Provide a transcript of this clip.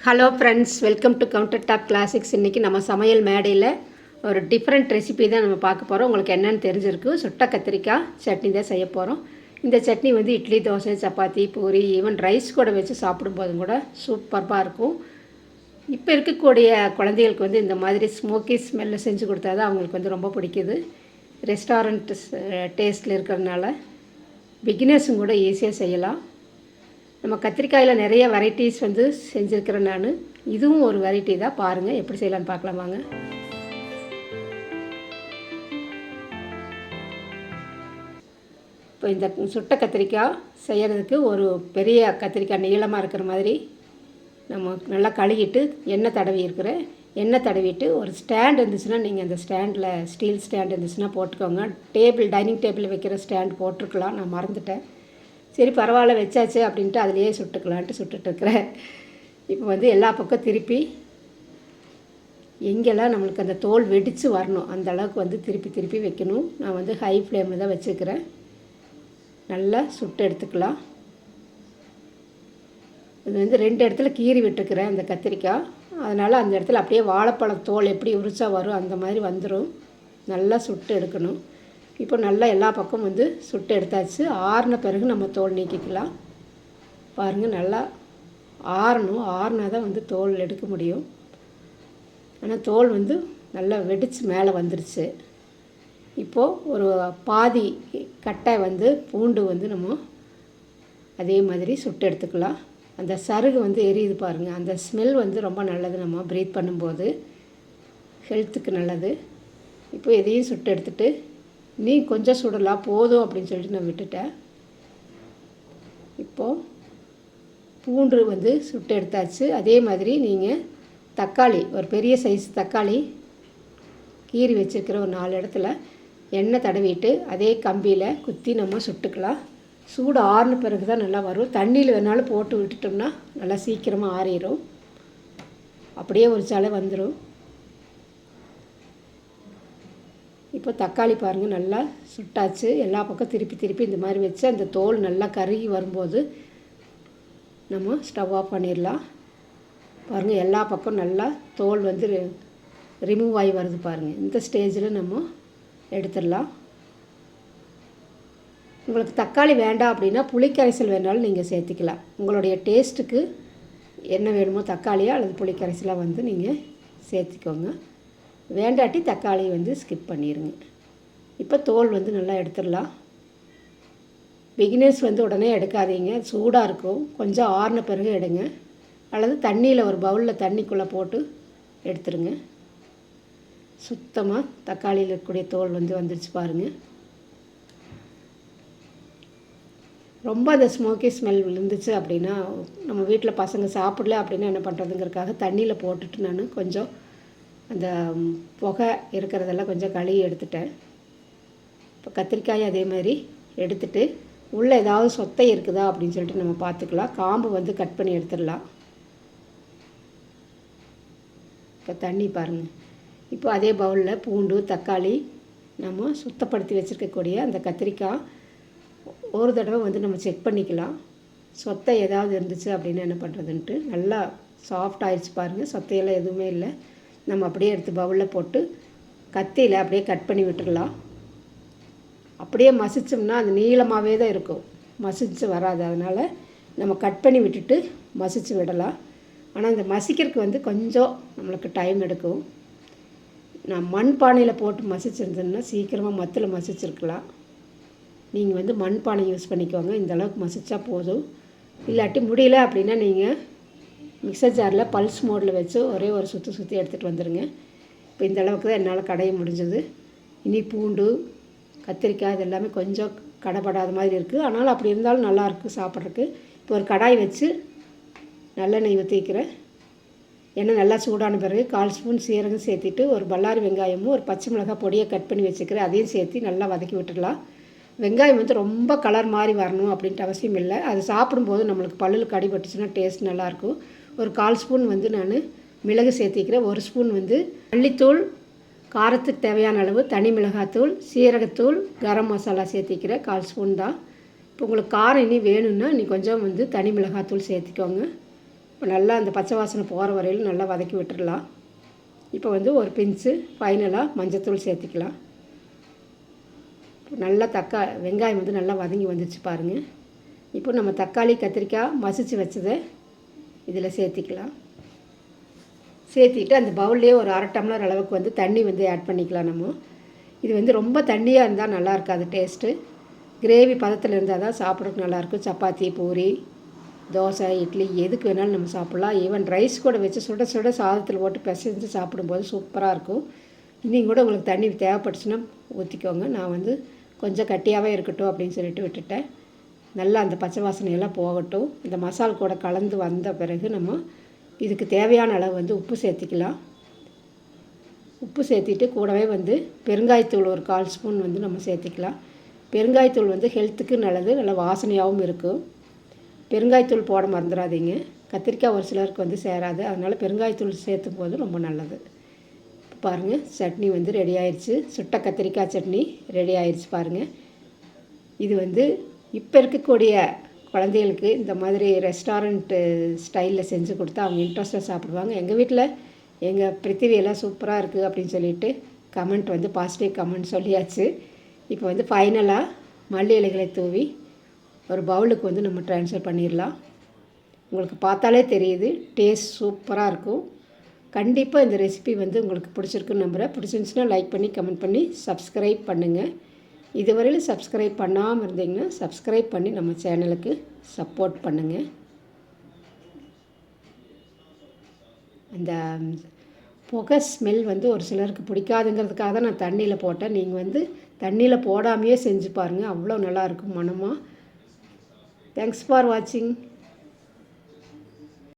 Hello friends, welcome to counter top classics. இன்றைக்கி நம்ம சமையல் மேடையில் ஒரு டிஃப்ரெண்ட் ரெசிபி தான் நம்ம பார்க்க போகிறோம். உங்களுக்கு என்னென்னு தெரிஞ்சிருக்கு. சுட்ட கத்திரிக்காய் சட்னி தான் செய்ய போகிறோம். இந்த சட்னி வந்து இட்லி, தோசை, சப்பாத்தி, பூரி, ஈவன் ரைஸ் கூட வச்சு சாப்பிடும்போதும் கூட சூப்பராக இருக்கும். இப்போ இருக்கக்கூடிய குழந்தைகளுக்கு வந்து இந்த மாதிரி ஸ்மோக்கி ஸ்மெல்லில் செஞ்சு கொடுத்தா தான் அவங்களுக்கு வந்து ரொம்ப பிடிக்குது. ரெஸ்டாரண்ட் டேஸ்ட்டில் இருக்கிறதுனால பிகினர்ஸும் கூட ஈஸியாக செய்யலாம். நம்ம கத்திரிக்காயில் நிறைய வெரைட்டிஸ் வந்து செஞ்சுருக்கிறேன் நான். இதுவும் ஒரு வெரைட்டி தான். பாருங்கள் எப்படி செய்யலான்னு பார்க்கலாம் வாங்க. இப்போ இந்த சுட்ட கத்திரிக்காய் செய்கிறதுக்கு ஒரு பெரிய கத்திரிக்காய் நீளமாக இருக்கிற மாதிரி நம்ம நல்லா கழுகிட்டு எண்ணெய் தடவிட்டு ஒரு ஸ்டாண்ட் இருந்துச்சுன்னா நீங்கள் அந்த ஸ்டாண்டில் ஸ்டீல் ஸ்டாண்ட் இருந்துச்சுன்னா போட்டுக்கோங்க. டைனிங் டேபிள் வைக்கிற ஸ்டாண்ட் போட்டிருக்கலாம், நான் மறந்துட்டேன். சரி பரவாயில்ல வச்சாச்சு அப்படின்ட்டு அதிலேயே சுட்டுக்கலான்ட்டு சுட்டுட்ருக்குறேன். இப்போ வந்து எல்லா பக்கம் திருப்பி எங்கெல்லாம் நம்மளுக்கு அந்த தோல் வெடித்து வரணும் அந்த அளவுக்கு வந்து திருப்பி வைக்கணும். நான் வந்து ஹை ஃப்ளேமில் தான் வச்சுக்கிறேன். நல்லா சுட்டு எடுத்துக்கலாம். இது வந்து 2 இடத்துல கீறி விட்டுருக்குறேன் அந்த கத்திரிக்காய். அதனால் அந்த இடத்துல அப்படியே வாழைப்பழம் தோல் எப்படி உரிச்சா வரும் அந்த மாதிரி வந்துடும். நல்லா சுட்டு எடுக்கணும். இப்போ நல்லா எல்லா பக்கம் வந்து சுட்டு எடுத்தாச்சு. ஆறின பிறகு நம்ம தோல் நீக்கிக்கலாம். பாருங்கள், நல்லா ஆறினா தான் வந்து தோல் எடுக்க முடியும். ஆனால் தோல் வந்து நல்லா வெடித்து மேலே வந்துருச்சு. இப்போது ஒரு பாதி கட்டை வந்து பூண்டு வந்து நம்ம அதே மாதிரி சுட்டு எடுத்துக்கலாம். அந்த சருகு வந்து எரியுது பாருங்கள், அந்த ஸ்மெல் வந்து ரொம்ப நல்லது. நம்ம ப்ரீத் பண்ணும்போது ஹெல்த்துக்கு நல்லது. இப்போ இதையும் சுட்டு எடுத்துகிட்டு நீ கொஞ்சம் சுடலாம் போதும் அப்படின்னு சொல்லிட்டு நான் விட்டுட்டேன். இப்போது பூண்டு வந்து சுட்டு எடுத்தாச்சு. அதே மாதிரி நீங்கள் தக்காளி, ஒரு பெரிய சைஸ் தக்காளி கீறி வச்சுருக்கிற ஒரு 4 இடத்துல எண்ணெய் தடவிட்டு அதே கம்பியில் குத்தி நம்ம சுட்டுக்கலாம். சூடு ஆறின பிறகு தான் நல்லா வரும். தண்ணியில் வேணாலும் போட்டு விட்டுட்டோம்னா நல்லா சீக்கிரமாக ஆறிடும். அப்படியே உரிச்சாலே வந்துடும். இப்போ தக்காளி பாருங்கள் நல்லா சுட்டாச்சு. எல்லா பக்கம் திருப்பி இந்த மாதிரி வச்சு அந்த தோல் நல்லா கருகி வரும்போது நம்ம ஸ்டவ் ஆஃப் பண்ணிடலாம். பாருங்கள், எல்லா பக்கம் நல்லா தோல் வந்து ரிமூவ் ஆகி வருது பாருங்கள். இந்த ஸ்டேஜில் நம்ம எடுத்துடலாம். உங்களுக்கு தக்காளி வேண்டாம் அப்படின்னா புளிக்கரைசல் வேணாலும் நீங்கள் சேர்த்திக்கலாம். உங்களுடைய டேஸ்ட்டுக்கு என்ன வேணுமோ தக்காளியோ அல்லது புளிக்கரைசலாக வந்து நீங்கள் சேர்த்திக்கோங்க. வேண்டாட்டி தக்காளி வந்து ஸ்கிப் பண்ணிடுங்க. இப்போ தோல் வந்து நல்லா எடுத்துடலாம். பிகினர்ஸ் வந்து உடனே எடுக்காதீங்க, சூடாக இருக்கும். கொஞ்சம் ஆறின பிறகு எடுங்க, அல்லது தண்ணியில் ஒரு பவுலில் தண்ணிக்குள்ளே போட்டு எடுத்துருங்க. சுத்தமாக தக்காளியில் இருக்கக்கூடிய தோல் வந்து வந்துடுச்சு பாருங்கள். ரொம்ப அந்த ஸ்மோக்கி ஸ்மெல் இருந்துச்சு அப்படின்னா நம்ம வீட்டில் பசங்க சாப்பிடல அப்படின்னா என்ன பண்ணுறதுங்கிறதுக்காக தண்ணியில் போட்டுட்டு நான் கொஞ்சம் அந்த புகை இருக்கிறதெல்லாம் கொஞ்சம் கழுவி எடுத்துட்டேன். இப்போ கத்திரிக்காய் அதே மாதிரி எடுத்துகிட்டு உள்ளே ஏதாவது சொத்தை இருக்குதா அப்படின்னு சொல்லிட்டு நம்ம பார்த்துக்கலாம். காம்பு வந்து கட் பண்ணி எடுத்துடலாம். இப்போ தண்ணி பாருங்கள். இப்போ அதே பவுலில் பூண்டு, தக்காளி, நம்ம சுத்தப்படுத்தி வச்சுருக்கக்கூடிய அந்த கத்திரிக்காய் ஒரு தடவை வந்து நம்ம செக் பண்ணிக்கலாம். சொத்தை ஏதாவது இருந்துச்சு அப்படின்னு என்ன பண்ணுறதுன்ட்டு. நல்லா சாஃப்ட் ஆகிடுச்சு பாருங்கள், சொத்தையெல்லாம் எதுவுமே இல்லை. நம்ம அப்படியே எடுத்து பவுலில் போட்டு கத்தியில் அப்படியே கட் பண்ணி விட்டுடலாம். அப்படியே மசிச்சோம்னா அது நீளமாகவே தான் இருக்கும், மசிச்சு வராது. அதனால் நம்ம கட் பண்ணி விட்டுட்டு மசிச்சு விடலாம். ஆனால் இந்த மசிக்கிறதுக்கு வந்து கொஞ்சம் நம்மளுக்கு டைம் எடுக்கும். நான் மண் பானையில் போட்டு மசிச்சிருந்தேன்னா சீக்கிரமாக மத்தில் மசிச்சிருக்கலாம். நீங்கள் வந்து மண் பானை யூஸ் பண்ணிக்கோங்க. இந்த அளவுக்கு மசிச்சா போதும். இல்லாட்டி முடியல அப்படின்னா நீங்கள் மிக்சர் ஜாரில் பல்ஸ் மோடில் வச்சு ஒரே ஒரு சுற்றி எடுத்துகிட்டு வந்துடுங்க. இப்போ இந்த அளவுக்கு தான் என்னால் கடைய முடிஞ்சது. இனி பூண்டு, கத்திரிக்காய் இது எல்லாமே கொஞ்சம் கடைப்படாத மாதிரி இருக்குது. ஆனாலும் அப்படி இருந்தாலும் நல்லாயிருக்கு சாப்பிட்றதுக்கு. இப்போ ஒரு கடாய் வச்சு நல்லெண்ணெய் ஊற்றிக்கிறேன். எண்ணெய் நல்லா சூடான பிறகு 1/4 ஸ்பூன் சீரகம் சேர்த்திட்டு ஒரு பல்லாரி வெங்காயமும் ஒரு பச்சை மிளகாய் பொடியை கட் பண்ணி வச்சுக்கிறேன். அதையும் சேர்த்து நல்லா வதக்கி விட்டுடலாம். வெங்காயம் வந்து ரொம்ப கலர் மாதிரி வரணும் அப்படின்ட்டு அவசியம் இல்லை. அது சாப்பிடும்போது நம்மளுக்கு பல்லில் கடிபட்டுச்சுன்னா டேஸ்ட் நல்லாயிருக்கும். ஒரு 1/4 ஸ்பூன் வந்து நான் மிளகு சேர்த்திக்கிறேன். 1 ஸ்பூன் வந்து மல்லித்தூள், காரத்துக்கு தேவையான அளவு தனி மிளகாத்தூள், சீரகத்தூள், கரம் மசாலா சேர்த்திக்கிறேன். 1/4 ஸ்பூன் தான். இப்போ உங்களுக்கு காரம் இனி வேணும்னா நீ கொஞ்சம் வந்து தனி மிளகாத்தூள் சேர்த்திக்கோங்க. இப்போ நல்லா அந்த பச்சை வாசனை போகிற வரையிலும் நல்லா வதக்கி விட்டுடலாம். இப்போ வந்து ஒரு பிஞ்சு ஃபைனலாக மஞ்சத்தூள் சேர்த்திக்கலாம். நல்லா வெங்காயம் வந்து நல்லா வதங்கி வந்துச்சு பாருங்கள். இப்போ நம்ம தக்காளி கத்திரிக்காய் மசிச்சு வச்சதை இதில் சேர்த்திக்கலாம். சேர்த்திட்டு அந்த பவுல்லையே ஒரு 1/2 டம்ளர் அளவுக்கு வந்து தண்ணி வந்து ஆட் பண்ணிக்கலாம். நம்ம இது வந்து ரொம்ப தண்ணியாக இருந்தால் நல்லா இருக்காது டேஸ்ட்டு. கிரேவி பதத்தில் இருந்தால் தான் சாப்பிட்றதுக்கு நல்லாயிருக்கும். சப்பாத்தி, பூரி, தோசை, இட்லி எதுக்கு வேணாலும் நம்ம சாப்பிட்லாம். ஈவன் ரைஸ் கூட வச்சு சுட சுட சாதத்தில் போட்டு பிசைஞ்சு சாப்பிடும்போது சூப்பராக இருக்கும். இன்னும் கூட உங்களுக்கு தண்ணி தேவைப்பட்டுச்சுன்னா ஊற்றிக்கோங்க. நான் வந்து கொஞ்சம் கட்டியாகவே இருக்கட்டும் அப்படின்னு சொல்லிட்டு விட்டுட்டேன். நல்லா அந்த பச்சை வாசனையெல்லாம் போகட்டும். இந்த மசால் கூட கலந்து வந்த பிறகு நம்ம இதுக்கு தேவையான அளவு வந்து உப்பு சேர்த்திக்கலாம். உப்பு சேர்த்திட்டு கூடவே வந்து பெருங்காயத்தூள் ஒரு 1/4 ஸ்பூன் வந்து நம்ம சேர்த்திக்கலாம். பெருங்காயத்தூள் வந்து ஹெல்த்துக்கு நல்லது, நல்லா வாசனையாகவும் இருக்கும். பெருங்காயத்தூள் போட மறந்துடாதீங்க. கத்திரிக்காய் ஒரு சிலருக்கு வந்து சேராது, அதனால் பெருங்காயத்தூள் சேர்த்தும் போது ரொம்ப நல்லது. இப்போ பாருங்கள், சட்னி வந்து ரெடி ஆயிடுச்சு. சுட்ட கத்திரிக்காய் சட்னி ரெடி ஆயிடுச்சு பாருங்கள். இது வந்து இப்போ இருக்கக்கூடிய குழந்தைகளுக்கு இந்த மாதிரி ரெஸ்டாரண்ட்டு ஸ்டைலில் செஞ்சு கொடுத்தா அவங்க இன்ட்ரெஸ்ட்டாக சாப்பிடுவாங்க. எங்கள் வீட்டில் எங்கள் பிருத்திவியெல்லாம் சூப்பராக இருக்குது அப்படின்னு சொல்லிட்டு கமெண்ட் வந்து பாசிட்டிவ் கமெண்ட் சொல்லியாச்சு. இப்போ வந்து ஃபைனலாக மல்லி இலைகளை தூவி ஒரு பவுலுக்கு வந்து நம்ம ட்ரான்ஸ்ஃபர் பண்ணிடலாம். உங்களுக்கு பார்த்தாலே தெரியுது, டேஸ்ட் சூப்பராக இருக்கும். கண்டிப்பாக இந்த ரெசிபி வந்து உங்களுக்கு பிடிச்சிருக்குன்னு நம்புகிறேன். பிடிச்சிருந்துச்சுன்னா லைக் பண்ணி கமெண்ட் பண்ணி சப்ஸ்கிரைப் பண்ணுங்கள். இதுவரையிலும் சப்ஸ்கிரைப் பண்ணாமல் இருந்தீங்கன்னா சப்ஸ்கிரைப் பண்ணி நம்ம சேனலுக்கு சப்போர்ட் பண்ணுங்கள். அந்த புகை ஸ்மெல் வந்து ஒரு சிலருக்கு பிடிக்காதுங்கிறதுக்காக தான் நான் தண்ணியில் போட்டேன். நீங்கள் வந்து தண்ணியில் போடாமையே செஞ்சு பாருங்கள், அவ்வளோ நல்லாயிருக்கும் மணமாக. தேங்க்ஸ் ஃபார் வாட்சிங்.